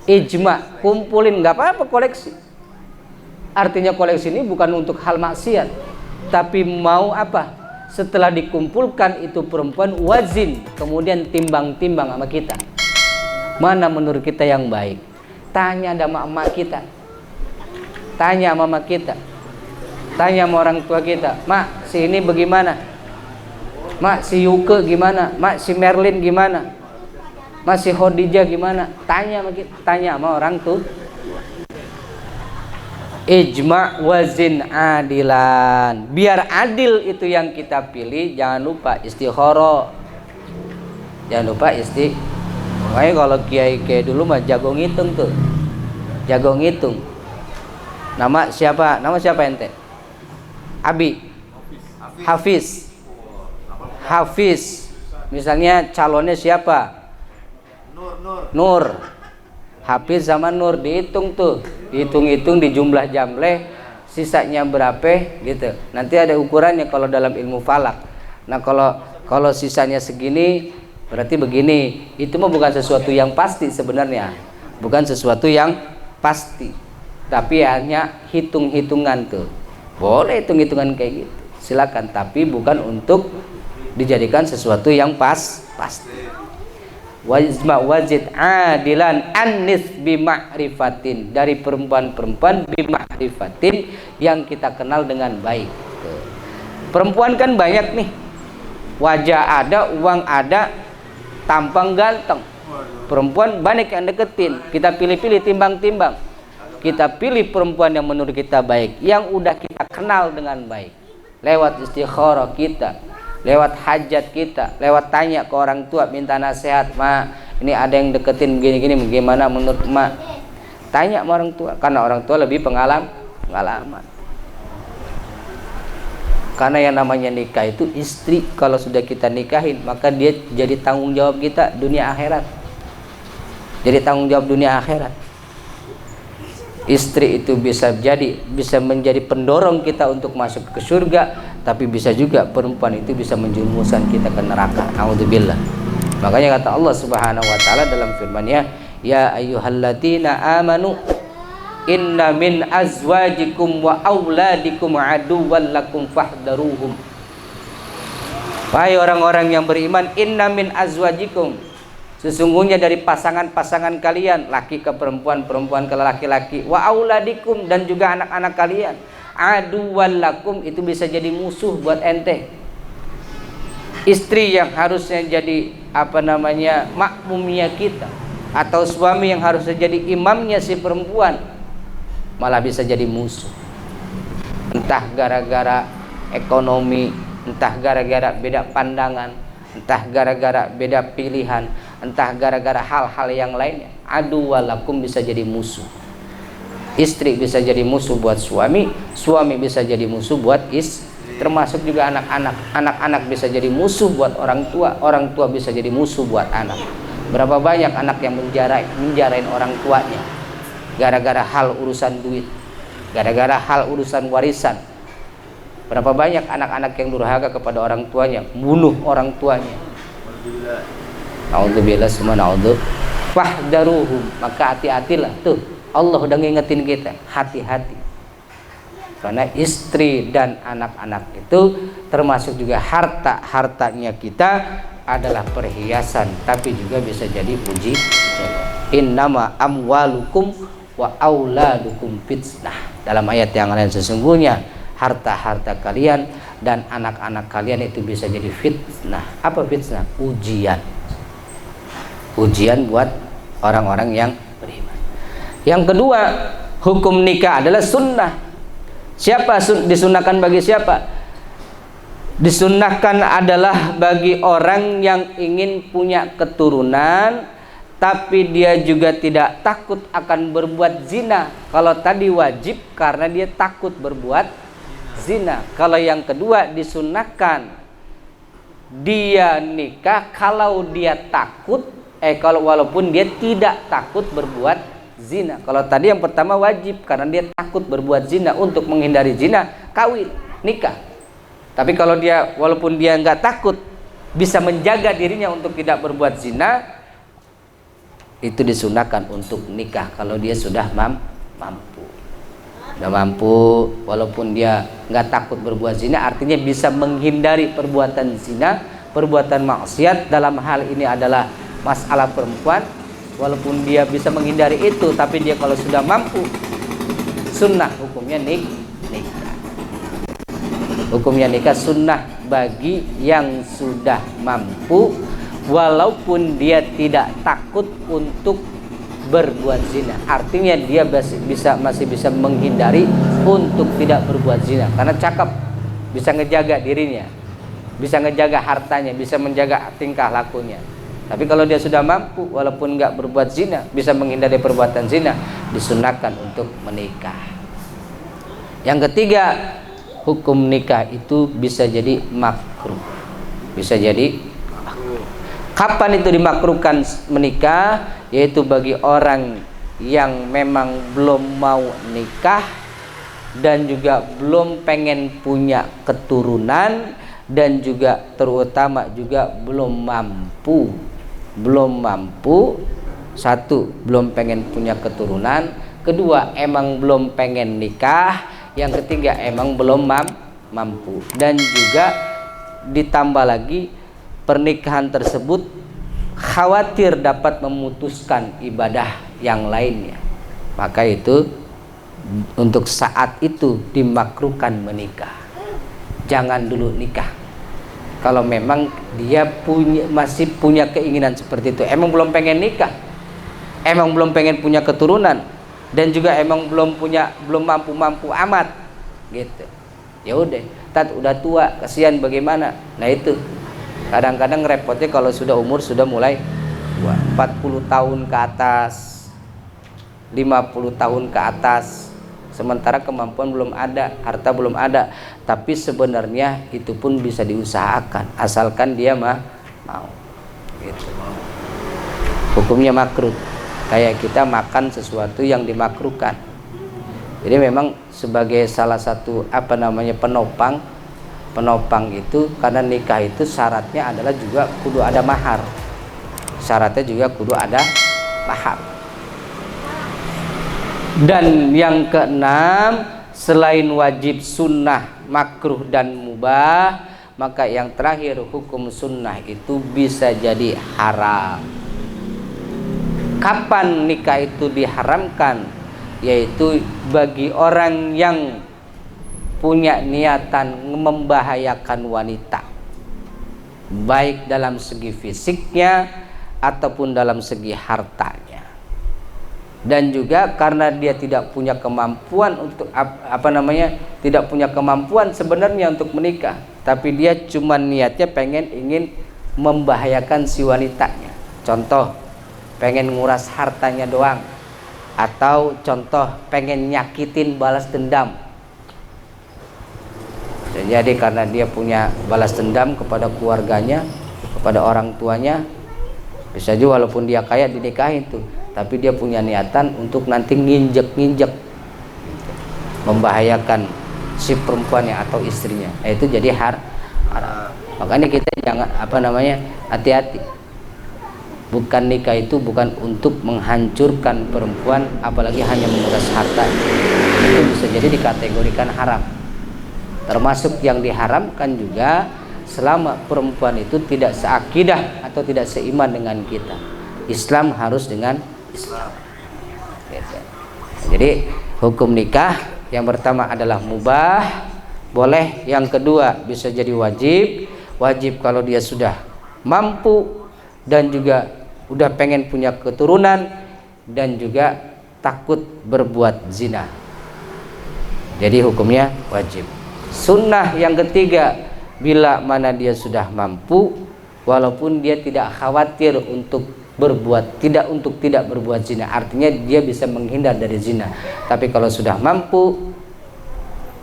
Ijma, kumpulin, nggak apa-apa koleksi. Artinya koleksi ini bukan untuk hal maksiat, tapi mau apa? Setelah dikumpulkan itu perempuan, wazin, kemudian timbang-timbang sama kita. Mana menurut kita yang baik? Tanya sama emak kita, tanya sama mama kita, tanya sama orang tua kita. Mak, si ini bagaimana? Mak, si Yuke gimana? Mak, si Merlin gimana? Mak, si Khadijah gimana? Tanya sama kita, tanya sama orang tuh. Ijma' wazin adilan. Biar adil itu yang kita pilih. Jangan lupa istikharah. Jangan lupa makanya kalau kiai dulu mah jago ngitung tuh. Jago ngitung. Nama siapa? Nama siapa ente? Abi. Hafiz. Hafiz. Misalnya calonnya siapa? Nur. Hafiz sama Nur dihitung tuh. Dihitung-hitung di jumlah jamleh, sisanya berapa gitu. Nanti ada ukurannya kalau dalam ilmu falak. Nah, kalau sisanya segini berarti begini. Itu mah bukan sesuatu yang pasti sebenarnya. Bukan sesuatu yang pasti. Tapi hanya hitung-hitungan tuh. Boleh hitung-hitungan kayak gitu. Silakan, tapi bukan untuk dijadikan sesuatu yang pasti. Wajid adilan anis bima'rifatin, dari perempuan-perempuan bima'rifatin yang kita kenal dengan baik. Perempuan kan banyak nih. Wajah ada, uang ada, tampang ganteng. Perempuan banyak yang deketin. Kita pilih-pilih, timbang-timbang. Kita pilih perempuan yang menurut kita baik, yang udah kita kenal dengan baik, lewat istikharah kita, lewat hajat kita, lewat tanya ke orang tua, minta nasihat, "Ma, ini ada yang deketin gini-gini, bagaimana menurut Ma?" Tanya sama orang tua, karena orang tua lebih pengalaman. Karena yang namanya nikah itu istri, kalau sudah kita nikahin, maka dia jadi tanggung jawab kita dunia akhirat. Jadi tanggung jawab dunia akhirat. Istri itu bisa menjadi pendorong kita untuk masuk ke surga, tapi bisa juga perempuan itu bisa menjerumuskan kita ke neraka. A'udzubillah. Makanya kata Allah Subhanahu wa taala dalam firman-Nya, "Ya ayyuhalladzina amanu inna min azwajikum wa auladikum aduwwan lakum fahdharuhum." Wahai orang-orang yang beriman, inna min azwajikum, sesungguhnya dari pasangan-pasangan kalian, laki ke perempuan, perempuan ke laki-laki, wa auladikum, dan juga anak-anak kalian, aduwwan lakum, itu bisa jadi musuh buat ente. Istri yang harusnya jadi makmumnya kita, atau suami yang harusnya jadi imamnya si perempuan, malah bisa jadi musuh. Entah gara-gara ekonomi, entah gara-gara beda pandangan, entah gara-gara beda pilihan, entah gara-gara hal-hal yang lainnya. Aduwalakum bisa jadi musuh. Istri bisa jadi musuh buat suami, suami bisa jadi musuh buat istri, termasuk juga anak-anak. Anak-anak bisa jadi musuh buat orang tua, orang tua bisa jadi musuh buat anak. Berapa banyak anak yang menjarain orang tuanya gara-gara hal urusan duit, gara-gara hal urusan warisan. Berapa banyak anak-anak yang durhaka kepada orang tuanya, bunuh orang tuanya. Na'udzubillah summa na'udzu. Fahdharuhum, maka hati-hatilah tuh. Allah udah ngingetin kita, hati-hati. Karena istri dan anak-anak itu termasuk juga hartanya kita adalah perhiasan, tapi juga bisa jadi puji. Innama amwalukum wa auladukum fitnah. Dalam ayat yang lain, sesungguhnya harta-harta kalian dan anak-anak kalian itu bisa jadi fitnah. Apa fitnah? Ujian. Ujian buat orang-orang yang beriman. Yang kedua, hukum nikah adalah sunnah. Siapa disunahkan bagi siapa? Disunnahkan adalah bagi orang yang ingin punya keturunan, tapi dia juga tidak takut akan berbuat zina. Kalau tadi wajib karena dia takut berbuat zina. Kalau yang kedua disunnahkan dia nikah kalau dia takut, kalau walaupun dia tidak takut berbuat zina. Kalau tadi yang pertama wajib karena dia takut berbuat zina, untuk menghindari zina kawin nikah. Tapi kalau dia walaupun dia nggak takut, bisa menjaga dirinya untuk tidak berbuat zina, itu disunahkan untuk nikah kalau dia sudah mampu. Sudah mampu, walaupun dia nggak takut berbuat zina, artinya bisa menghindari perbuatan zina, perbuatan maksiat. Dalam hal ini adalah masalah perempuan, walaupun dia bisa menghindari itu, tapi dia kalau sudah mampu, sunnah hukumnya nikah. Hukumnya nikah sunnah bagi yang sudah mampu, walaupun dia tidak takut untuk berbuat zina. Artinya dia masih bisa menghindari untuk tidak berbuat zina, karena cakep, bisa ngejaga dirinya, bisa ngejaga hartanya, bisa menjaga tingkah lakunya. Tapi kalau dia sudah mampu, walaupun nggak berbuat zina, bisa menghindari perbuatan zina, disunahkan untuk menikah. Yang ketiga, hukum nikah itu bisa jadi makruh. Bisa jadi makruh. Kapan itu dimakruhkan menikah? Yaitu bagi orang yang memang belum mau nikah dan juga belum pengen punya keturunan, dan juga terutama juga belum mampu. Satu, belum pengen punya keturunan. Kedua, emang belum pengen nikah. Yang ketiga, emang belum mampu. Dan juga ditambah lagi, pernikahan tersebut khawatir dapat memutuskan ibadah yang lainnya. Maka itu untuk saat itu dimakruhkan menikah. Jangan dulu nikah kalau memang dia masih punya keinginan seperti itu. Emang belum pengen nikah, emang belum pengen punya keturunan, dan juga emang belum mampu amat gitu. Ya udah tua, kasihan bagaimana. Nah itu kadang-kadang repotnya kalau sudah umur sudah mulai 40 tahun ke atas, 50 tahun ke atas, sementara kemampuan belum ada, harta belum ada. Tapi sebenarnya itu pun bisa diusahakan asalkan dia mau gitu. Hukumnya makruh, kayak kita makan sesuatu yang dimakruhkan. Jadi memang sebagai salah satu penopang itu, karena nikah itu syaratnya adalah juga kudu ada mahar. Syaratnya juga kudu ada mahar. Dan yang keenam, selain wajib, sunnah, makruh dan mubah, maka yang terakhir hukum sunnah itu bisa jadi haram. Kapan nikah itu diharamkan? Yaitu bagi orang yang punya niatan membahayakan wanita, baik dalam segi fisiknya ataupun dalam segi hartanya. Dan juga karena dia tidak punya kemampuan untuk tidak punya kemampuan sebenarnya untuk menikah, tapi dia cuma niatnya ingin membahayakan si wanitanya. Contoh, pengen nguras hartanya doang, atau contoh pengen nyakitin, balas dendam. Dan jadi karena dia punya balas dendam kepada keluarganya, kepada orang tuanya, bisa juga walaupun dia kaya dinikahin tuh, tapi dia punya niatan untuk nanti nginjek membahayakan si perempuannya atau istrinya. Itu jadi haram. Makanya kita jangan hati-hati. Bukan nikah itu bukan untuk menghancurkan perempuan, apalagi hanya menguras harta. Itu bisa jadi dikategorikan haram. Termasuk yang diharamkan juga selama perempuan itu tidak seakidah atau tidak seiman dengan kita. Islam harus dengan Islam. Jadi hukum nikah yang pertama adalah mubah, boleh. Yang kedua bisa jadi wajib. Wajib kalau dia sudah mampu dan juga udah pengen punya keturunan dan juga takut berbuat zina. Jadi hukumnya wajib. Sunnah yang ketiga, bila mana dia sudah mampu, walaupun dia tidak khawatir untuk tidak berbuat zina, artinya dia bisa menghindar dari zina. Tapi kalau sudah mampu,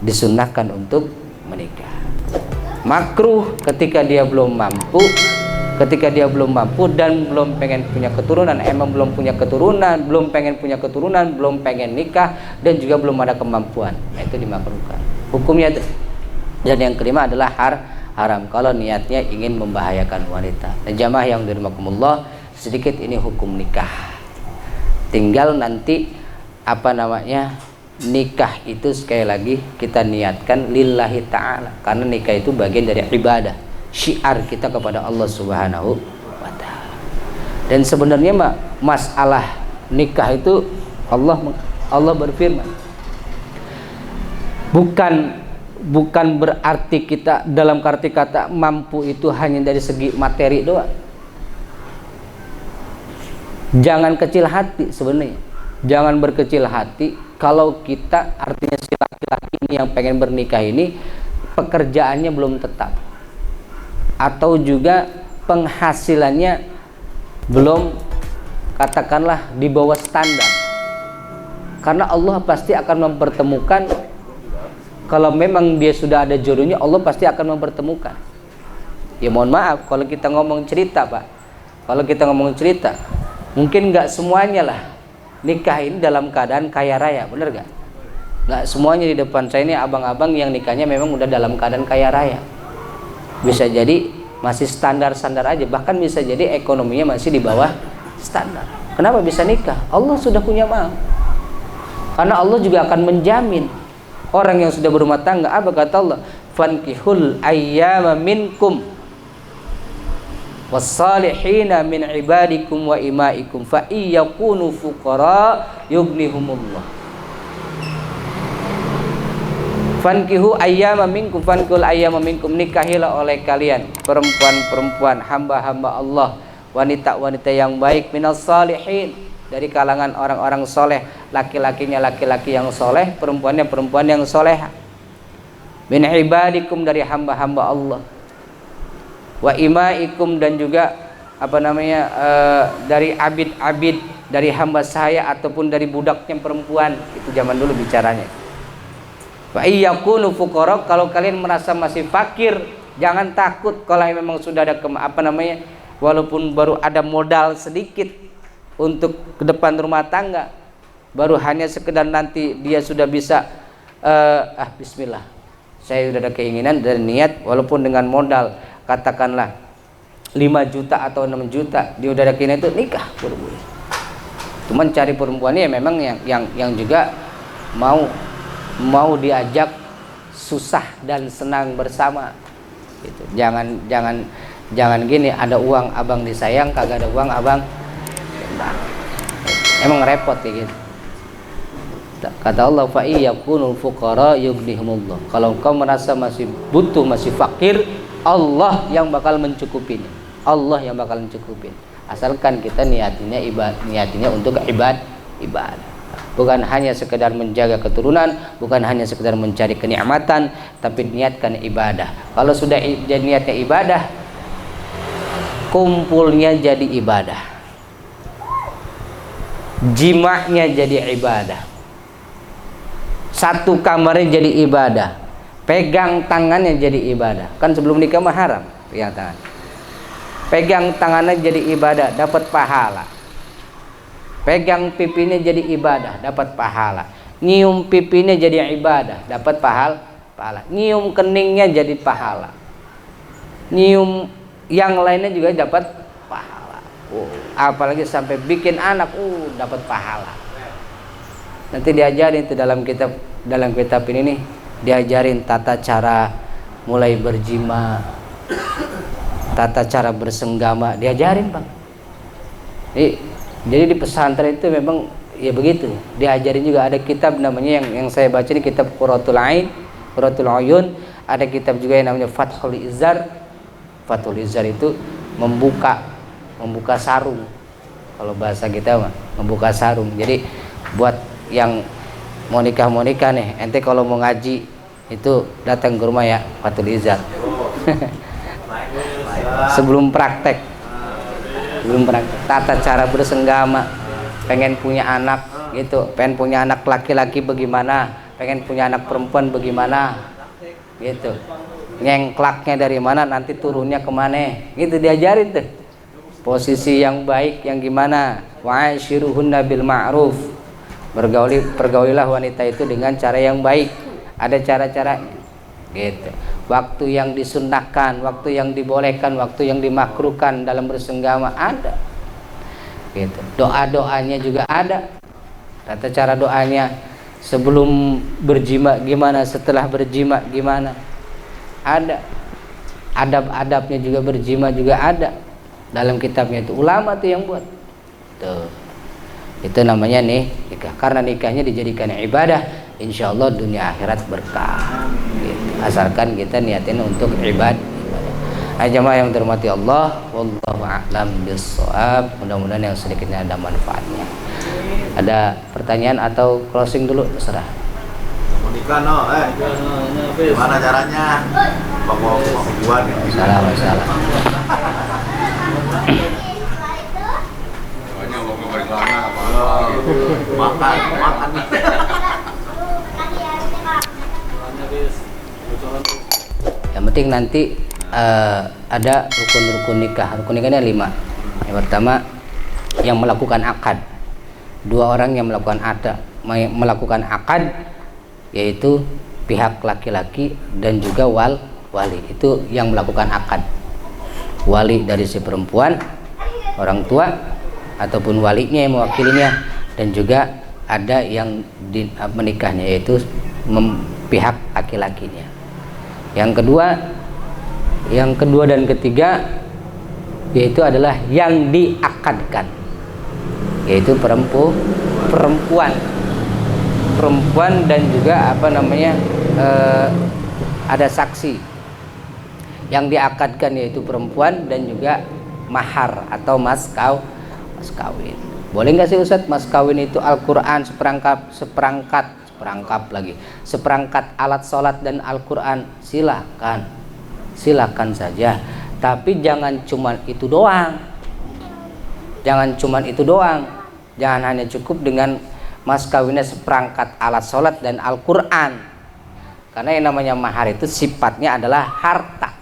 disunnahkan untuk menikah. Makruh ketika dia belum mampu, dan belum pengen punya keturunan, belum pengen punya keturunan, belum pengen nikah, dan juga belum ada kemampuan. Nah, itu dimakruhkan hukumnya. Dan yang kelima adalah haram kalau niatnya ingin membahayakan wanita. Dan jamaah yang dirahmatullah, sedikit ini hukum nikah. Tinggal nanti nikah itu sekali lagi kita niatkan lillahi ta'ala, karena nikah itu bagian dari ibadah, syiar kita kepada Allah Subhanahu wa ta'ala. Dan sebenarnya masalah nikah itu Allah berfirman, bukan berarti kita dalam arti kata mampu itu hanya dari segi materi doang. Jangan kecil hati sebenarnya. Jangan berkecil hati kalau kita, artinya si laki-laki ini yang pengen bernikah ini pekerjaannya belum tetap, atau juga penghasilannya belum katakanlah di bawah standar. Karena Allah pasti akan mempertemukan kalau memang dia sudah ada jodohnya, Allah pasti akan mempertemukan. Ya mohon maaf kalau kita ngomong cerita Pak, kalau kita ngomong cerita mungkin nggak semuanya lah nikah ini dalam keadaan kaya raya, bener gak? Nggak semuanya di depan saya ini abang-abang yang nikahnya memang udah dalam keadaan kaya raya. Bisa jadi masih standar-standar aja, bahkan bisa jadi ekonominya masih di bawah standar. Kenapa bisa nikah? Allah sudah punya mau. Karena Allah juga akan menjamin orang yang sudah berumah tangga. Apa kata Allah? Fankihul ayyama minkum wassalihina min ibadikum wa imaikum fa iyakunu fuqara yughnihumullah. Fankihu ayyama minkum, fankihul ayyama minkum, nikahilah oleh kalian perempuan-perempuan hamba-hamba Allah, wanita-wanita yang baik, minas salihin, dari kalangan orang-orang soleh, laki-lakinya laki-laki yang soleh, perempuannya perempuan yang soleh, min ibadikum, dari hamba-hamba Allah, wa imaikum, dan juga dari abid-abid, dari hamba saya ataupun dari budaknya perempuan. Itu zaman dulu bicaranya. Wa iyakunu fuqara, kalau kalian merasa masih fakir, jangan takut kalau memang sudah ada walaupun baru ada modal sedikit untuk ke depan rumah tangga, baru hanya sekedar nanti dia sudah bisa bismillah, saya sudah ada keinginan dan niat, walaupun dengan modal katakanlah 5 juta atau 6 juta, dia udah ada keinginan itu nikah buru-buru. Cuman cari perempuannya memang yang juga mau diajak susah dan senang bersama gitu. Jangan gini, ada uang abang disayang, kagak ada uang abang emang repot ya gitu. Kata Allah, fa iyakunul fuqara yughnihumullah, kalau engkau merasa masih butuh, masih fakir, Allah yang bakal mencukupin. Allah yang bakal mencukupin, asalkan kita niatinya untuk ibadah, bukan hanya sekedar menjaga keturunan, bukan hanya sekedar mencari kenikmatan, tapi niatkan ibadah. Kalau sudah jadi niatnya ibadah, kumpulnya jadi ibadah, jimanya jadi ibadah, satu kamarnya jadi ibadah, pegang tangannya jadi ibadah. Kan sebelum nikah mah haram pegang tangan, pegang tangannya jadi ibadah, dapat pahala. Pegang pipinya jadi ibadah, dapat pahala. Nyium pipinya jadi ibadah, dapat pahala. Nyium keningnya jadi pahala. Nyium yang lainnya juga dapat pahala. Apalagi sampai bikin anak, dapat pahala. Nanti diajarin itu dalam kitab ini nih, diajarin tata cara mulai berjima, tata cara bersenggama, diajarin Bang. Jadi di pesantren itu memang ya begitu, diajarin juga. Ada kitab namanya yang saya baca ini, kitab Qurratul Uyun. Ada kitab juga yang namanya Fathul Izzar. Fathul Izzar itu membuka sarung, kalau bahasa kita mah membuka sarung. Jadi buat yang mau nikah nih, ente kalau mau ngaji itu datang ke rumah ya Fathul Izzar. Sebelum praktek, tata cara bersenggama, pengen punya anak gitu, pengen punya anak laki-laki bagaimana, pengen punya anak perempuan bagaimana gitu, ngengklaknya dari mana, nanti turunnya kemana gitu, diajarin tuh. Posisi yang baik yang gimana, wa'ashiruhunna bil ma'ruf, pergaulilah wanita itu dengan cara yang baik, ada cara-caranya gitu. Waktu yang disunnahkan, waktu yang dibolehkan, waktu yang dimakruhkan dalam bersenggama ada gitu. Doa-doanya juga ada, tata cara doanya, sebelum berjima gimana, setelah berjima gimana, ada adab-adabnya juga. Berjima juga ada dalam kitabnya, itu ulama tuh yang buat tuh. Itu namanya nikah. Karena nikahnya dijadikan ibadah, insya Allah dunia akhirat berkah gitu. Asalkan kita niatin untuk ibadah. Jamaah yang dirahmati Allah, wallahu a'lam bissawab. Mudah-mudahan yang sedikitnya ada manfaatnya. Ada pertanyaan atau closing dulu, terserah. Nikah gimana caranya? Mau buat Salah. makan penting nanti ada rukun-rukun nikah. Rukun nikahnya 5. Yang pertama, yang melakukan akad. 2 orang yang melakukan akad, yaitu pihak laki-laki dan juga wali. Itu yang melakukan akad. Wali dari si perempuan, orang tua ataupun walinya yang mewakilinya, dan juga ada yang menikahnya, yaitu pihak laki-lakinya. Yang kedua dan ketiga yaitu adalah yang diakadkan, yaitu perempuan dan juga ada saksi. Yang diakadkan yaitu perempuan dan juga mahar atau mas kawin. Boleh nggak sih Ustadz, mas kawin itu Al-Quran seperangkat alat sholat dan Al-Quran? Silakan saja, tapi jangan cuman itu doang. Jangan hanya cukup dengan mas kawinnya seperangkat alat sholat dan Al-Quran, karena yang namanya mahar itu sifatnya adalah harta.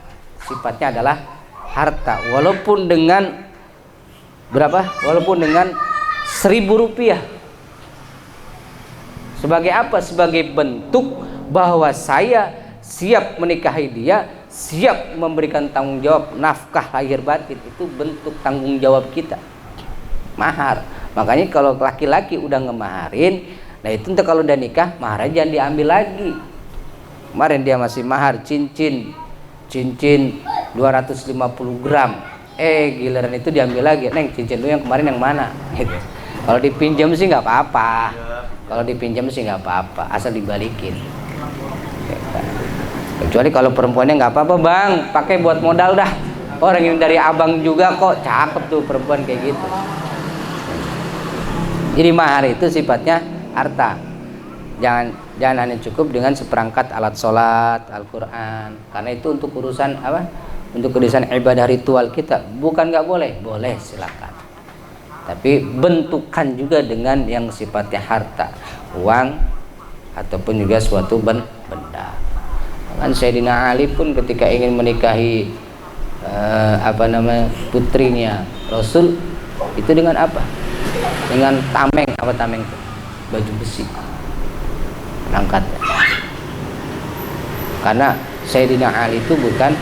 Walaupun dengan berapa? Walaupun dengan 1.000 rupiah. Sebagai apa? Sebagai bentuk bahwa saya siap menikahi dia, siap memberikan tanggung jawab nafkah lahir batin. Itu bentuk tanggung jawab kita, mahar. Makanya kalau laki-laki udah ngemaharin, nah itu ntar kalau udah nikah, maharnya jangan diambil lagi. Kemarin dia masih mahar cincin 250 gram. Giliran itu diambil lagi. Neng, cincin lu yang kemarin yang mana? Gitu. Kalau dipinjam sih nggak apa-apa. Asal dibalikin. Kecuali kalau perempuannya nggak apa-apa bang, pakai buat modal dah. Orang ini dari abang juga kok, cakep tuh perempuan kayak gitu. Jadi mahar itu sifatnya harta. Jangan hanya cukup dengan seperangkat alat sholat, Al-Quran, karena itu untuk urusan untuk urusan ibadah ritual kita. Bukan nggak boleh, boleh silakan. Tapi bentukan juga dengan yang sifatnya harta, uang ataupun juga suatu benda. Kan Sayyidina Ali pun ketika ingin menikahi putrinya Rasul, itu dengan apa? Dengan tameng. Tameng itu? Baju besi. Angkat. Karena Sayyidina Ali itu bukan